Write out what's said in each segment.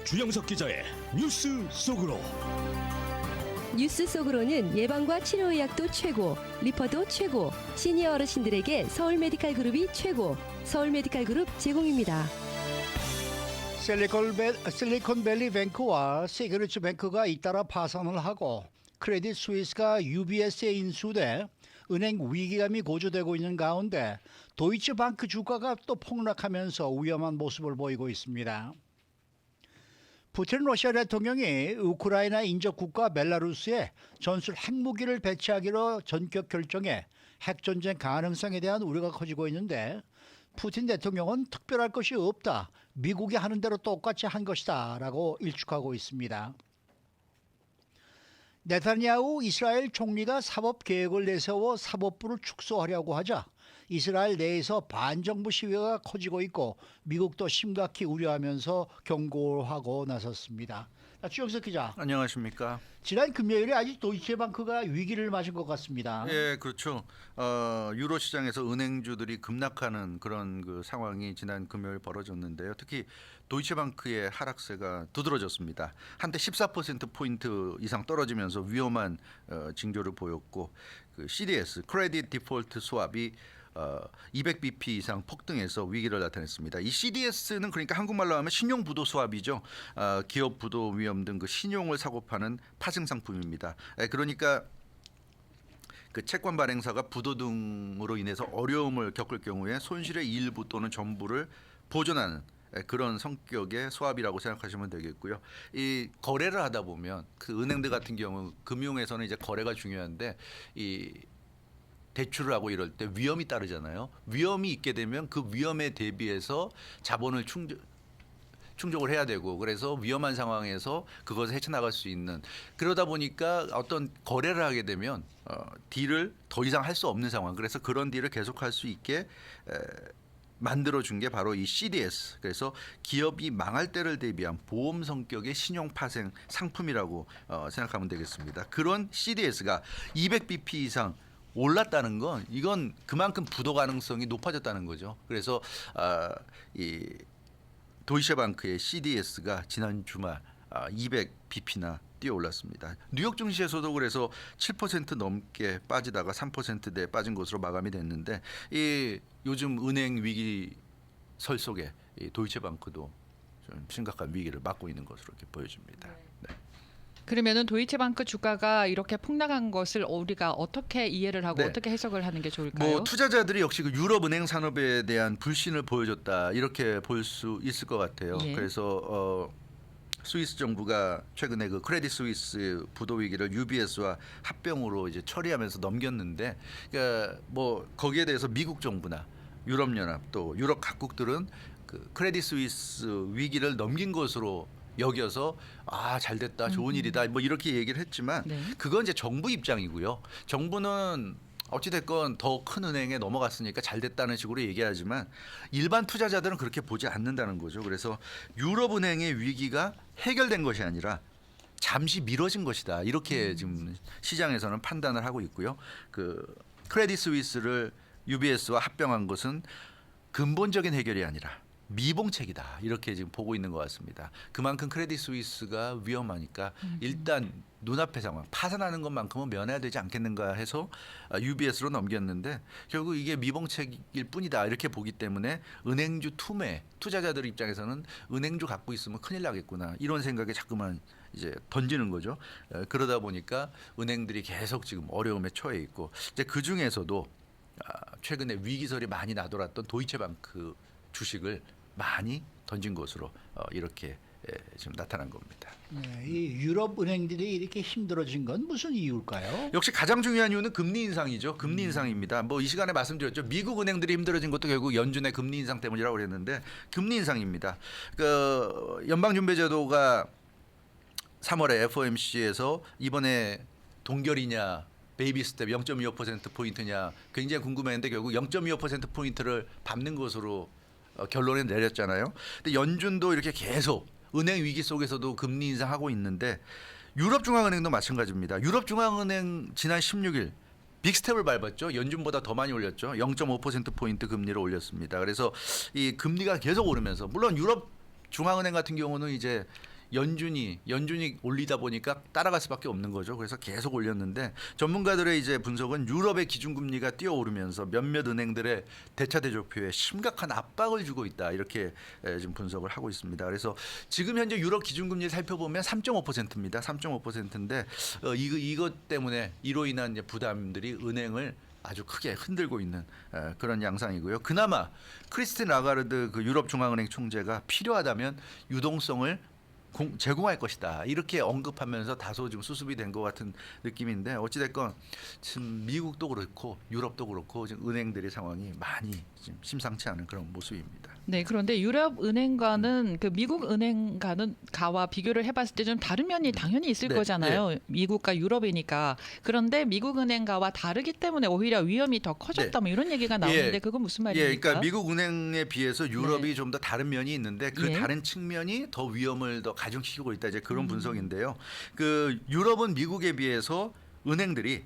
주영석 기자의 뉴스 속으로. 뉴스 속으로는 예방과 치료의학도 최고, 리퍼도 최고, 시니어 어르신들에게 서울 메디칼 그룹이 최고, 서울 메디칼 그룹 제공입니다. 실리콘밸리 뱅크와 시그니처 뱅크가 잇따라 파산을 하고 크레딧 스위스가 UBS에 인수돼 은행 위기감이 고조되고 있는 가운데 도이치방크 주가가 또 폭락하면서 위험한 모습을 보이고 있습니다. 푸틴 러시아 대통령이 우크라이나 인접 국가 벨라루스에 전술 핵무기를 배치하기로 전격 결정해 핵전쟁 가능성에 대한 우려가 커지고 있는데 푸틴 대통령은 특별할 것이 없다, 미국이 하는 대로 똑같이 한 것이다 라고 일축하고 있습니다. 네타냐후 이스라엘 총리가 사법계획을 내세워 사법부를 축소하려고 하자 이스라엘 내에서 반정부 시위가 커지고 있고 미국도 심각히 우려하면서 경고하고 나섰습니다. 주영석 기자. 안녕하십니까. 지난 금요일에 아직 도이체방크가 위기를 맞은 것 같습니다. 예, 그렇죠. 유로 시장에서 은행주들이 급락하는 그런 그 상황이 지난 금요일 벌어졌는데요. 특히 도이체방크의 하락세가 두드러졌습니다. 한때 14% 이상 떨어지면서 위험한 징조를 보였고, 그 CDS 크레딧 디폴트 스왑이 200bp 이상 폭등해서 위기를 나타냈습니다. 이 CDS는 그러니까 한국말로 하면 신용 부도 스왑이죠. 기업 부도 위험 등 그 신용을 사고 파는 파생 상품입니다. 그러니까 그 채권 발행사가 부도 등으로 인해서 어려움을 겪을 경우에 손실의 일부 또는 전부를 보존하는 그런 성격의 스왑이라고 생각하시면 되겠고요. 이 거래를 하다 보면 그 은행들 같은 경우 금융에서는 이제 거래가 중요한데 이 대출을 하고 이럴 때 위험이 따르잖아요. 위험이 있게 되면 그 위험에 대비해서 자본을 충족을 해야 되고, 그래서 위험한 상황에서 그것을 헤쳐나갈 수 있는, 그러다 보니까 어떤 거래를 하게 되면 딜을 더 이상 할 수 없는 상황, 그래서 그런 딜을 계속할 수 있게 만들어준 게 바로 이 CDS, 그래서 기업이 망할 때를 대비한 보험 성격의 신용 파생 상품이라고 생각하면 되겠습니다. 그런 CDS가 200bp 이상 올랐다는 건 이건 그만큼 부도 가능성이 높아졌다는 거죠. 그래서 이 도이체방크의 CDS가 지난 주말 200bp나 뛰어 올랐습니다. 뉴욕 증시에서도 그래서 7% 넘게 빠지다가 3%대 빠진 것으로 마감이 됐는데, 이 요즘 은행 위기설 속에 이 도이체방크도 좀 심각한 위기를 맞고 있는 것으로 이렇게 보여집니다. 네. 그러면은 도이체방크 주가가 이렇게 폭락한 것을 우리가 어떻게 이해를 하고 네. 어떻게 해석을 하는 게 좋을까요? 뭐 투자자들이 역시 그 유럽 은행 산업에 대한 불신을 보여줬다, 이렇게 볼 수 있을 것 같아요. 예. 그래서 스위스 정부가 최근에 그 크레딧 스위스 부도 위기를 UBS와 합병으로 이제 처리하면서 넘겼는데, 그러니까 뭐 거기에 대해서 미국 정부나 유럽 연합 또 유럽 각국들은 그 크레딧 스위스 위기를 넘긴 것으로 여겨서 잘 됐다, 좋은 일이다, 뭐 이렇게 얘기를 했지만 네. 그건 이제 정부 입장이고요. 정부는 어찌 됐건 더 큰 은행에 넘어갔으니까 잘 됐다는 식으로 얘기하지만 일반 투자자들은 그렇게 보지 않는다는 거죠. 그래서 유럽 은행의 위기가 해결된 것이 아니라 잠시 미뤄진 것이다, 이렇게 지금 시장에서는 판단을 하고 있고요. 그 크레딧 스위스를 UBS와 합병한 것은 근본적인 해결이 아니라 미봉책이다, 이렇게 지금 보고 있는 것 같습니다. 그만큼 크레딧 스위스가 위험하니까 일단 눈앞의 상황, 파산하는 것만큼은 면해야 되지 않겠는가 해서 UBS로 넘겼는데, 결국 이게 미봉책일 뿐이다, 이렇게 보기 때문에 은행주 투매, 투자자들 입장에서는 은행주 갖고 있으면 큰일 나겠구나, 이런 생각에 자꾸만 이제 던지는 거죠. 그러다 보니까 은행들이 계속 지금 어려움에 처해 있고, 이제 그 중에서도 최근에 위기설이 많이 나돌았던 도이체방크 주식을 많이 던진 것으로 이렇게 지금 나타난 겁니다. 네, 이 유럽 은행들이 이렇게 힘들어진 건 무슨 이유일까요? 역시 가장 중요한 이유는 금리 인상이죠. 금리 인상입니다. 뭐 이 시간에 말씀드렸죠. 미국 은행들이 힘들어진 것도 결국 연준의 금리 인상 때문이라고 그랬는데, 금리 인상입니다. 그 연방준비제도가 3월에 FOMC에서 이번에 동결이냐 베이비 스텝 0.25% 포인트냐 굉장히 궁금했는데 결국 0.25% 포인트를 밟는 것으로 결론을 내렸잖아요. 근데 연준도 이렇게 계속 은행 위기 속에서도 금리 인상하고 있는데, 유럽 중앙은행도 마찬가지입니다. 유럽 중앙은행 지난 16일 빅스텝을 밟았죠. 연준보다 더 많이 올렸죠. 0.5% 포인트 금리를 올렸습니다. 그래서 이 금리가 계속 오르면서, 물론 유럽 중앙은행 같은 경우는 이제 연준이 올리다 보니까 따라갈 수밖에 없는 거죠. 그래서 계속 올렸는데 전문가들의 이제 분석은 유럽의 기준금리가 뛰어오르면서 몇몇 은행들의 대차 대조표에 심각한 압박을 주고 있다 이렇게 지금 분석을 하고 있습니다. 그래서 지금 현재 유럽 기준금리 살펴보면 3.5%입니다. 3.5%인데 이것 때문에 이로 인한 이제 부담들이 은행을 아주 크게 흔들고 있는 그런 양상이고요. 그나마 크리스틴 라가르드 그 유럽 중앙은행 총재가 필요하다면 유동성을 제공할 것이다 이렇게 언급하면서 다소 좀 수습이 된 것 같은 느낌인데 어찌됐건 지금 미국도 그렇고 유럽도 그렇고 지금 은행들의 상황이 많이 지금 심상치 않은 그런 모습입니다. 네, 그런데 유럽 은행과는 그 미국 은행과는 가와 비교를 해봤을 때 좀 다른 면이 당연히 있을 네, 거잖아요. 미국과 유럽이니까. 그런데 미국 은행과와 다르기 때문에 오히려 위험이 더 커졌다 뭐 이런 얘기가 나오는데 그건 무슨 말입니까? 그러니까 미국 은행에 비해서 유럽이 네. 좀 더 다른 면이 있는데 그 예. 다른 측면이 더 위험을 더 가중시키고 있다 이제 그런 분석인데요. 그 유럽은 미국에 비해서 은행들이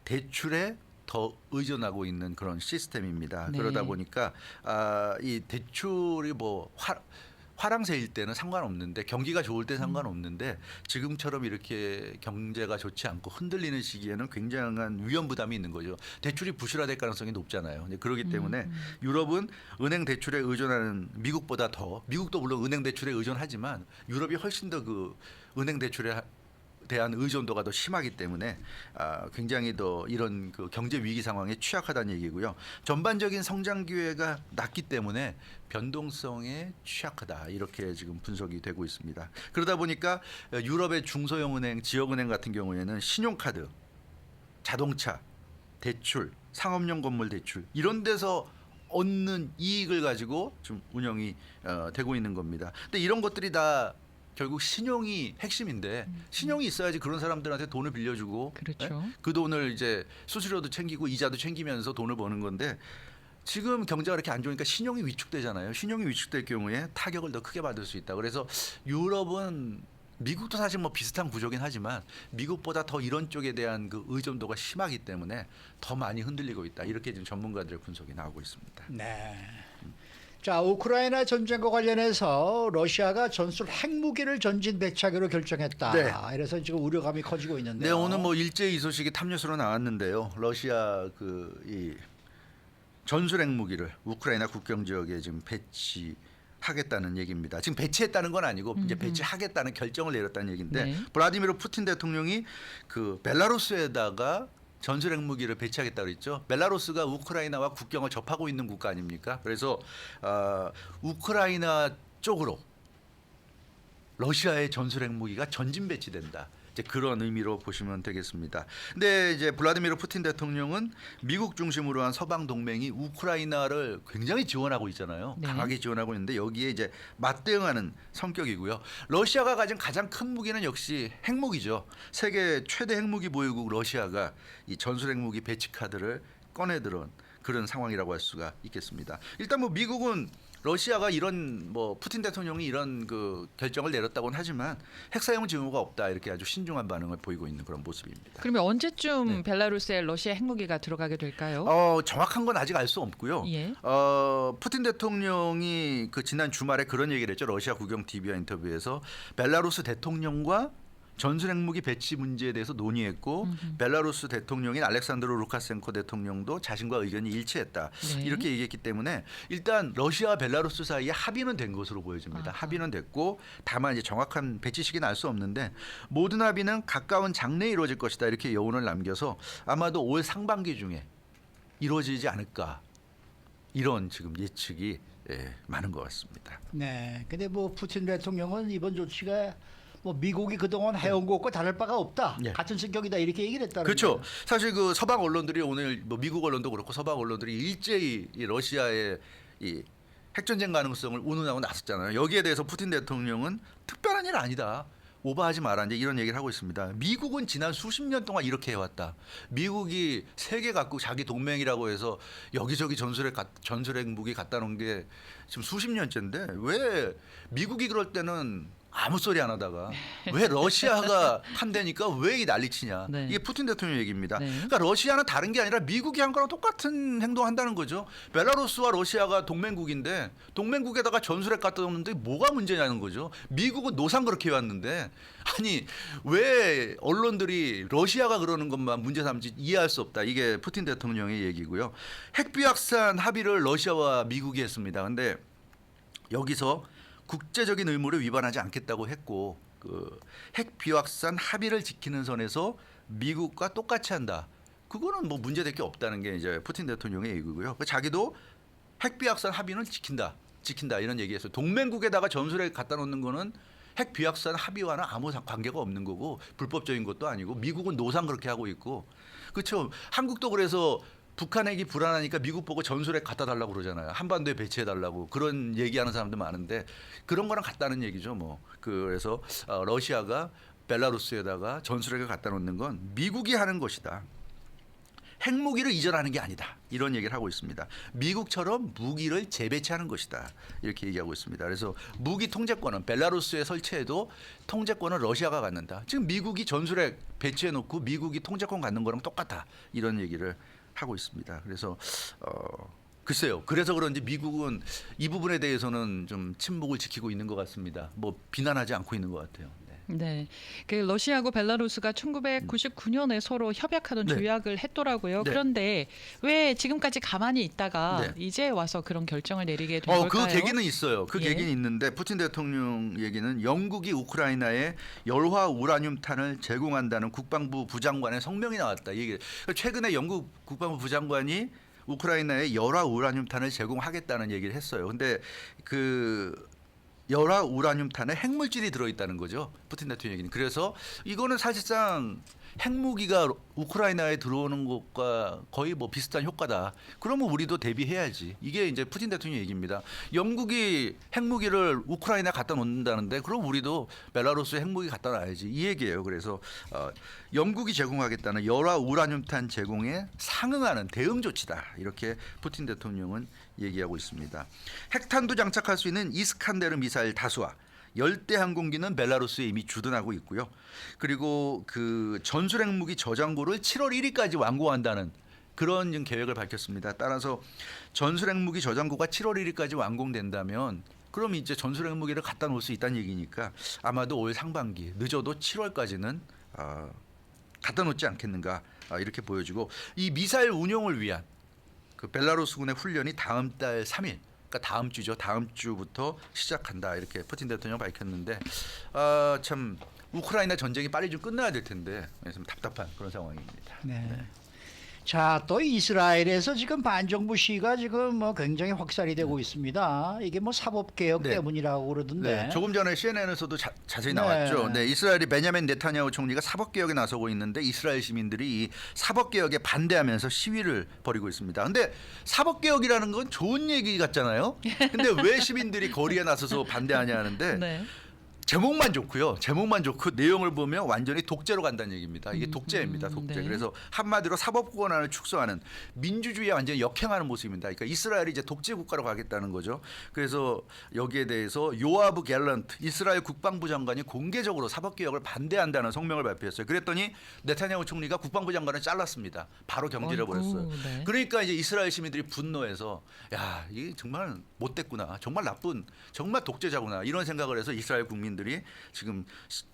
대출에 더 의존하고 있는 그런 시스템입니다. 네. 그러다 보니까 이 대출이 뭐 화랑세일 때는 상관없는데 경기가 좋을 때 상관없는데 지금처럼 이렇게 경제가 좋지 않고 흔들리는 시기에는 굉장한 위험 부담이 있는 거죠. 대출이 부실화될 가능성이 높잖아요. 그렇기 때문에 유럽은 은행 대출에 의존하는 미국보다 더 미국도 물론 은행 대출에 의존하지만 유럽이 훨씬 더 그 은행 대출에 대한 의존도가 더 심하기 때문에 굉장히 더 이런 그 경제 위기 상황에 취약하다는 얘기고요. 전반적인 성장 기회가 낮기 때문에 변동성에 취약하다 이렇게 지금 분석이 되고 있습니다. 그러다 보니까 유럽의 중소형 은행, 지역 은행 같은 경우에는 신용카드, 자동차, 대출, 상업용 건물 대출 이런 데서 얻는 이익을 가지고 좀 운영이 되고 있는 겁니다. 근데 이런 것들이 다 결국 신용이 핵심인데 신용이 있어야지 그런 사람들한테 돈을 빌려주고 그렇죠. 그 돈을 이제 수수료도 챙기고 이자도 챙기면서 돈을 버는 건데 지금 경제가 이렇게 안 좋으니까 신용이 위축되잖아요. 신용이 위축될 경우에 타격을 더 크게 받을 수 있다. 그래서 유럽은 미국도 사실 뭐 비슷한 구조긴 하지만 미국보다 더 이런 쪽에 대한 그 의존도가 심하기 때문에 더 많이 흔들리고 있다. 이렇게 지금 전문가들의 분석이 나오고 있습니다. 네. 자, 우크라이나 전쟁과 관련해서 러시아가 전술 핵무기를 전진 배치하기로 결정했다. 네. 이래서 지금 우려감이 커지고 있는데요. 네, 오늘 뭐 일제히 이 소식이 탑뉴스로 나왔는데요. 러시아 이 전술 핵무기를 우크라이나 국경 지역에 지금 배치하겠다는 얘기입니다. 지금 배치했다는 건 아니고 이제 배치하겠다는 결정을 내렸다는 얘기인데 네. 블라디미르 푸틴 대통령이 그 벨라루스에다가 전술 핵무기를 배치하겠다고 그랬죠. 벨라루스가 우크라이나와 국경을 접하고 있는 국가 아닙니까? 그래서 우크라이나 쪽으로 러시아의 전술 핵무기가 전진 배치된다. 이제 그런 의미로 보시면 되겠습니다. 근데 이제 블라디미르 푸틴 대통령은 미국 중심으로 한 서방 동맹이 우크라이나를 굉장히 지원하고 있잖아요. 네. 강하게 지원하고 있는데 여기에 이제 맞대응하는 성격이고요. 러시아가 가진 가장 큰 무기는 역시 핵무기죠. 세계 최대 핵무기 보유국 러시아가 이 전술 핵무기 배치 카드를 꺼내들은 그런 상황이라고 할 수가 있겠습니다. 일단 뭐 미국은 러시아가 이런 뭐 푸틴 대통령이 이런 그 결정을 내렸다고는 하지만 핵 사용 징후가 없다 이렇게 아주 신중한 반응을 보이고 있는 그런 모습입니다. 그러면 언제쯤 네. 벨라루스에 러시아 핵무기가 들어가게 될까요? 정확한 건 아직 알 수 없고요. 예. 푸틴 대통령이 그 지난 주말에 그런 얘기를 했죠. 러시아 국영 TV와 인터뷰에서 벨라루스 대통령과 전술 핵무기 배치 문제에 대해서 논의했고 벨라루스 대통령인 알렉산드로 루카센코 대통령도 자신과 의견이 일치했다. 네. 이렇게 얘기했기 때문에 일단 러시아와 벨라루스 사이에 합의는 된 것으로 보여집니다. 아하. 합의는 됐고 다만 이제 정확한 배치 시기는 알 수 없는데 모든 합의는 가까운 장래에 이루어질 것이다. 이렇게 여운을 남겨서 아마도 올 상반기 중에 이루어지지 않을까. 이런 지금 예측이 많은 것 같습니다. 네. 근데 뭐 푸틴 대통령은 이번 조치가 뭐 미국이 그동안 해온 것과 다를 바가 없다. 네. 같은 성격이다 이렇게 얘기를 했다는 그렇죠. 거예요. 사실 그 서방 언론들이 오늘 뭐 미국 언론도 그렇고 서방 언론들이 일제히 이 러시아의 이 핵전쟁 가능성을 운운하고 나섰잖아요. 여기에 대해서 푸틴 대통령은 특별한 일 아니다. 오버하지 마라 이제 이런 얘기를 하고 있습니다. 미국은 지난 수십 년 동안 이렇게 해왔다. 미국이 세계 각국 자기 동맹이라고 해서 여기저기 전술핵 무기 갖다 놓은 게 지금 수십 년째인데 왜 미국이 그럴 때는 아무 소리 안 하다가 왜 러시아가 한다니까 왜 이 난리치냐. 네. 이게 푸틴 대통령 얘기입니다. 네. 그러니까 러시아는 다른 게 아니라 미국이 한 거랑 똑같은 행동한다는 거죠. 벨라루스와 러시아가 동맹국인데 동맹국에다가 전술핵 갖다 놓는데 뭐가 문제냐는 거죠. 미국은 노상 그렇게 해왔는데 아니 왜 언론들이 러시아가 그러는 것만 문제 삼지 이해할 수 없다. 이게 푸틴 대통령의 얘기고요. 핵비확산 합의를 러시아와 미국이 했습니다. 근데 여기서 국제적인 의무를 위반하지 않겠다고 했고 그 핵비확산 합의를 지키는 선에서 미국과 똑같이 한다. 그거는 뭐 문제될 게 없다는 게 이제 푸틴 대통령의 얘기고요. 자기도 핵비확산 합의는 지킨다 이런 얘기했어요. 동맹국에다가 전술핵 갖다 놓는 거는 핵비확산 합의와는 아무 관계가 없는 거고 불법적인 것도 아니고 미국은 노상 그렇게 하고 있고 그렇죠. 한국도 그래서 북한 핵이 불안하니까 미국 보고 전술핵 갖다 달라고 그러잖아요. 한반도에 배치해 달라고 그런 얘기하는 사람들 많은데 그런 거랑 같다는 얘기죠. 뭐 그래서 러시아가 벨라루스에다가 전술핵을 갖다 놓는 건 미국이 하는 것이다. 핵무기를 이전하는 게 아니다. 이런 얘기를 하고 있습니다. 미국처럼 무기를 재배치하는 것이다. 이렇게 얘기하고 있습니다. 그래서 무기 통제권은 벨라루스에 설치해도 통제권은 러시아가 갖는다. 지금 미국이 전술핵 배치해 놓고 미국이 통제권 갖는 거랑 똑같다. 이런 얘기를 하고 있습니다. 그래서 글쎄요. 그래서 그런지 미국은 이 부분에 대해서는 좀 침묵을 지키고 있는 것 같습니다. 뭐 비난하지 않고 있는 것 같아요. 네, 그 러시아하고 벨라루스가 1999년에 서로 협약하던 네. 조약을 했더라고요. 네. 그런데 왜 지금까지 가만히 있다가 네. 이제 와서 그런 결정을 내리게 된 걸까요? 그 계기는 있어요. 그 예. 계기는 있는데 푸틴 대통령 얘기는 영국이 우크라이나에 열화 우라늄탄을 제공한다는 국방부 부장관의 성명이 나왔다. 이게 최근에 영국 국방부 부장관이 우크라이나에 열화 우라늄탄을 제공하겠다는 얘기를 했어요. 근데 그 열화 우라늄탄에 핵물질이 들어있다는 거죠. 푸틴 대통령 얘기는. 그래서 이거는 사실상 핵무기가 우크라이나에 들어오는 것과 거의 뭐 비슷한 효과다. 그러면 우리도 대비해야지. 이게 이제 푸틴 대통령 얘기입니다. 영국이 핵무기를 우크라이나 갖다 놓는다는데 그럼 우리도 벨라루스에 핵무기 갖다 놔야지. 이 얘기예요. 그래서 영국이 제공하겠다는 열화 우라늄탄 제공에 상응하는 대응 조치다. 이렇게 푸틴 대통령은 얘기하고 있습니다. 핵탄두 장착할 수 있는 이스칸데르 미사일 다수와 열대 항공기는 벨라루스에 이미 주둔하고 있고요. 그리고 그 전술핵 무기 저장고를 7월 1일까지 완공한다는 그런 계획을 밝혔습니다. 따라서 전술핵 무기 저장고가 7월 1일까지 완공된다면 그럼 이제 전술핵 무기를 갖다 놓을 수 있다는 얘기니까 아마도 올 상반기 늦어도 7월까지는 갖다 놓지 않겠는가 이렇게 보여지고 이 미사일 운용을 위한 그 벨라루스군의 훈련이 다음 달 3일 그러니까 다음 주죠. 다음 주부터 시작한다. 이렇게 푸틴 대통령 밝혔는데 참 우크라이나 전쟁이 빨리 좀 끝나야 될 텐데 좀 답답한 그런 상황입니다. 네. 자, 또 이스라엘에서 지금 반정부 시위가 지금 뭐 굉장히 확산이 되고 있습니다. 이게 뭐 사법개혁 네. 때문이라고 그러던데. 네, 조금 전에 CNN에서도 자세히 네. 나왔죠. 네, 이스라엘이 베냐민 네타냐후 총리가 사법개혁에 나서고 있는데 이스라엘 시민들이 이 사법개혁에 반대하면서 시위를 벌이고 있습니다. 근데 사법개혁이라는 건 좋은 얘기 같잖아요. 근데 왜 시민들이 거리에 나서서 반대하냐 하는데 네. 제목만 좋고요. 제목만 좋고 내용을 보면 완전히 독재로 간다는 얘기입니다. 이게 독재입니다. 독재. 네. 그래서 한마디로 사법 권한을 축소하는 민주주의에 완전히 역행하는 모습입니다. 그러니까 이스라엘이 이제 독재 국가로 가겠다는 거죠. 그래서 여기에 대해서 요아브 갤런트 이스라엘 국방부 장관이 공개적으로 사법 개혁을 반대한다는 성명을 발표했어요. 그랬더니 네타냐후 총리가 국방부 장관을 잘랐습니다. 바로 경질해 버렸어요. 네. 그러니까 이제 이스라엘 시민들이 분노해서 야, 이게 정말 못됐구나. 정말 나쁜 정말 독재자구나. 이런 생각을 해서 이스라엘 국민들이 지금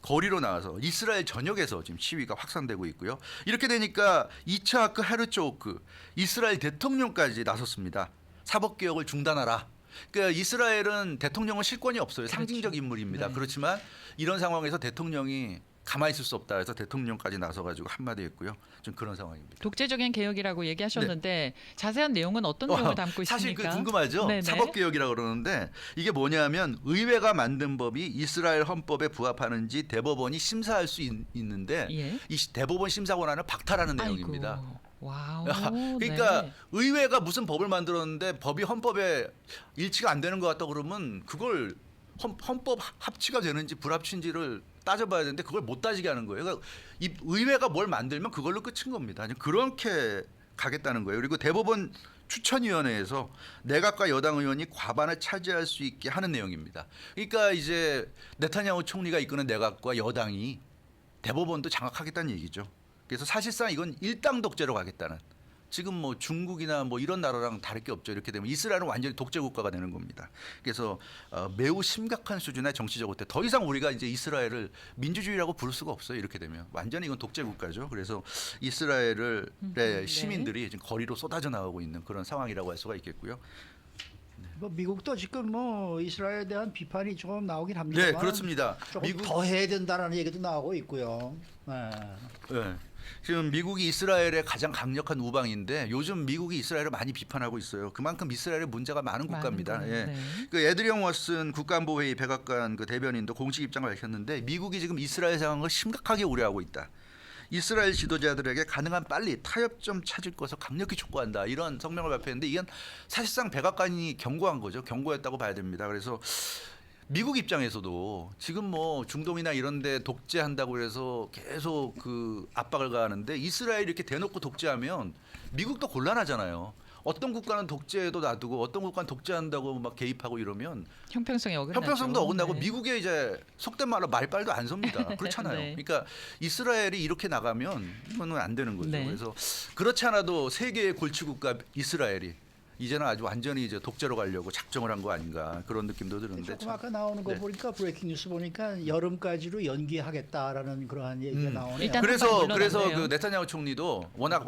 거리로 나와서 이스라엘 전역에서 지금 시위가 확산되고 있고요. 이렇게 되니까 이츠하크 헤르조크 이스라엘 대통령까지 나섰습니다. 사법개혁을 중단하라. 그러니까 이스라엘은 대통령은 실권이 없어요. 상징적 인물입니다. 네. 그렇지만 이런 상황에서 대통령이 가만히 있을 수 없다 해서 대통령까지 나서가지고 한마디 했고요. 좀 그런 상황입니다. 독재적인 개혁이라고 얘기하셨는데 자세한 내용은 어떤 내용을 담고 있습니까? 사실 그 궁금하죠. 네네. 사법개혁이라고 그러는데 이게 뭐냐면 의회가 만든 법이 이스라엘 헌법에 부합하는지 대법원이 심사할 수 있는데 예. 이 대법원 심사 권한을 박탈하는 아이고. 내용입니다. 와우. 그러니까 네. 의회가 무슨 법을 만들었는데 법이 헌법에 일치가 안 되는 것 같다 그러면 그걸 헌법 합치가 되는지 불합치인지를 따져봐야 되는데 그걸 못 따지게 하는 거예요. 그러니까 이 의회가 뭘 만들면 그걸로 끝인 겁니다. 그렇게 가겠다는 거예요. 그리고 대법원 추천위원회에서 내각과 여당 의원이 과반을 차지할 수 있게 하는 내용입니다. 그러니까 이제 네타냐후 총리가 이끄는 내각과 여당이 대법원도 장악하겠다는 얘기죠. 그래서 사실상 이건 일당 독재로 가겠다는, 지금 뭐 중국이나 뭐 이런 나라랑 다를 게 없죠. 이렇게 되면 이스라엘은 완전히 독재 국가가 되는 겁니다. 그래서 매우 심각한 수준의 정치적 오태. 더 이상 우리가 이제 이스라엘을 민주주의라고 부를 수가 없어요. 이렇게 되면 완전히 이건 독재 국가죠. 그래서 이스라엘의 네. 시민들이 지금 거리로 쏟아져 나오고 있는 그런 상황이라고 할 수가 있겠고요. 뭐 미국도 지금 뭐 이스라엘에 대한 비판이 좀 나오긴 합니다. 네, 그렇습니다. 조금 더 해야 된다라는 얘기도 나오고 있고요. 네. 네. 지금 미국이 이스라엘의 가장 강력한 우방인데 요즘 미국이 이스라엘을 많이 비판하고 있어요. 그만큼 이스라엘에 문제가 많은 국가입니다. 많은 예. 거예요. 네. 그 에드리언 워슨 국가안보회의 백악관 그 대변인도 공식 입장을 밝혔는데 미국이 지금 이스라엘 상황을 심각하게 우려하고 있다. 이스라엘 지도자들에게 가능한 빨리 타협점 찾을 것을 강력히 촉구한다. 이런 성명을 발표했는데 이건 사실상 백악관이 경고한 거죠. 경고했다고 봐야 됩니다. 그래서 미국 입장에서도 지금 뭐 중동이나 이런 데 독재한다고 해서 계속 그 압박을 가하는데 이스라엘이 이렇게 대놓고 독재하면 미국도 곤란하잖아요. 어떤 국가는 독재도 놔두고 어떤 국가는 독재한다고 막 개입하고 이러면 형평성이 어긋나죠. 형평성도 어긋나고 네. 미국의 이제 속된 말로 말빨도 안 섭니다. 그렇잖아요. 네. 그러니까 이스라엘이 이렇게 나가면 이거는 안 되는 거죠. 네. 그래서 그렇지 않아도 세계의 골치국가 이스라엘이 이제는 아주 완전히 이제 독재로 가려고 작정을 한 거 아닌가 그런 느낌도 드는데 조금 참. 아까 나오는 거 네. 보니까 브레이킹 뉴스 보니까 여름까지로 연기하겠다라는 그러한 얘기가 나오네요. 일단 그래서 물러났네요. 그 네타냐후 총리도 워낙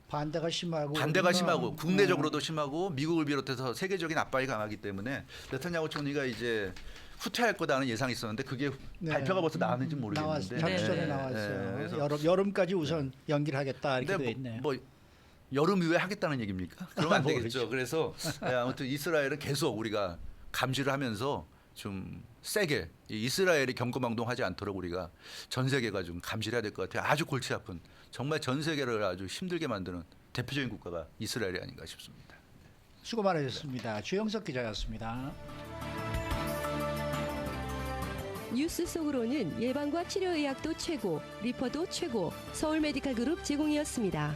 반대가 심하고 반대가 그러면, 심하고 국내적으로도 심하고 미국을 비롯해서 세계적인 압박이 강하기 때문에 네타냐후 총리가 이제 후퇴할 거다는 예상이 있었는데 그게 네. 발표가 벌써 나왔는지 모르겠는데 잠시 전에 네. 나왔어요. 그래서 여름까지 우선 연기를 하겠다 이렇게 돼 근데 있네요. 뭐 여름 이후에 하겠다는 얘기입니까? 그러면 안 모르죠. 되겠죠. 그래서 아무튼 이스라엘은 계속 우리가 감시를 하면서 좀 세게 이 이스라엘이 경고망동하지 않도록 우리가 전 세계가 좀 감시를 해야 될 것 같아요. 아주 골치 아픈 정말 전 세계를 아주 힘들게 만드는 대표적인 국가가 이스라엘이 아닌가 싶습니다. 수고 많으셨습니다. 주영석 기자였습니다. 뉴스 속으로는 예방과 치료의학도 최고, 리퍼도 최고, 서울 메디칼 그룹 제공이었습니다.